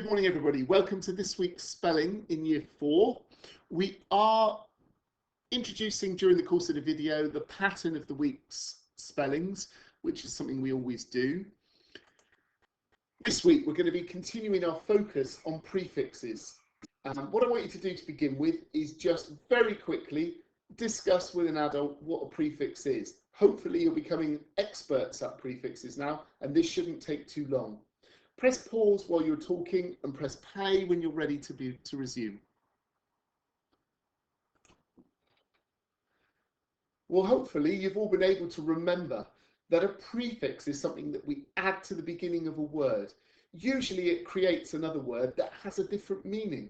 Good morning, everybody. Welcome to this week's spelling in Year 4. We are introducing during the course of the video the pattern of the week's spellings, which is something we always do. This week we're going to be continuing our focus on prefixes. What I want you to do to begin with is just very quickly discuss with an adult what a prefix is. Hopefully you're becoming experts at prefixes now, and this shouldn't take too long. Press pause while you're talking and press play when you're ready to resume. Well, hopefully you've all been able to remember that a prefix is something that we add to the beginning of a word. Usually it creates another word that has a different meaning.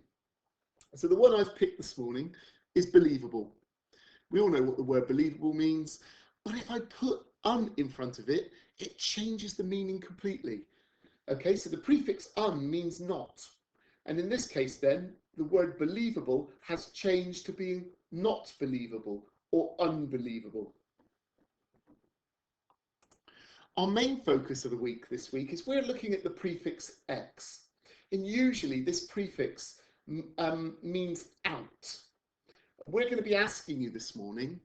So the one I've picked this morning is believable. We all know what the word believable means, but if I put un in front of it, it changes the meaning completely. Okay, so the prefix un means not. And in this case then, the word believable has changed to being not believable or unbelievable. Our main focus of the week this week is we're looking at the prefix x. And usually this prefix means out. We're going to be asking you this morning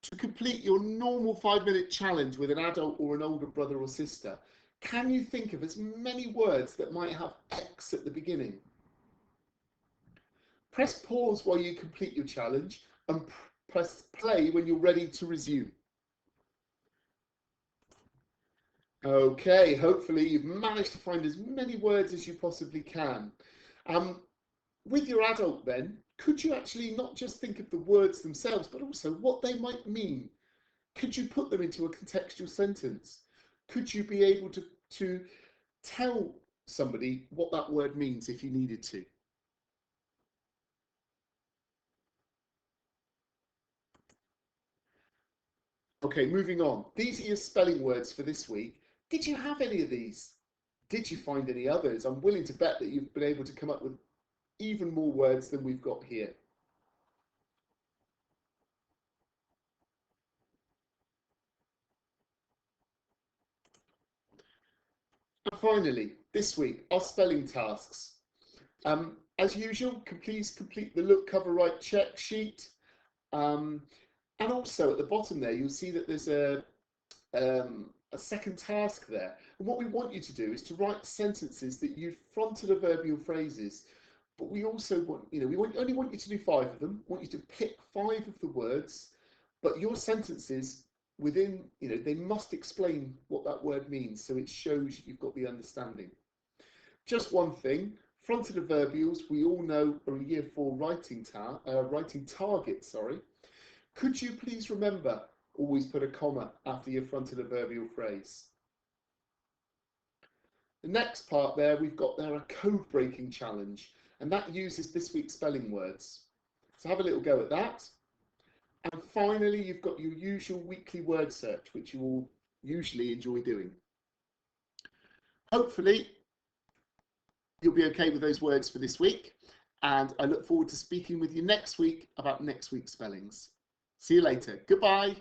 to complete your normal 5-minute challenge with an adult or an older brother or sister. Can you think of as many words that might have X at the beginning? Press pause while you complete your challenge and press play when you're ready to resume. Okay, hopefully you've managed to find as many words as you possibly can. With your adult then, could you actually not just think of the words themselves, but also what they might mean? Could you put them into a contextual sentence? Could you be able to tell somebody what that word means if you needed to? Okay, moving on. These are your spelling words for this week. Did you have any of these? Did you find any others? I'm willing to bet that you've been able to come up with even more words than we've got here. And finally, this week, our spelling tasks. As usual, please complete the look, cover, write, check sheet. And also at the bottom there, you'll see that there's a second task there. And what we want you to do is to write sentences that use frontal adverbial phrases. But we also want, we only want you to do 5 of them. We want you to pick 5 of the words, but your sentences within, they must explain what that word means, so it shows you've got the understanding. Just one thing, frontal adverbials, we all know are a Year 4 writing target, Could you please remember, always put a comma after your frontal adverbial phrase? The next part there, we've got there a code breaking challenge, and that uses this week's spelling words. So have a little go at that. And finally, you've got your usual weekly word search, which you all usually enjoy doing. Hopefully, you'll be okay with those words for this week, and I look forward to speaking with you next week about next week's spellings. See you later. Goodbye.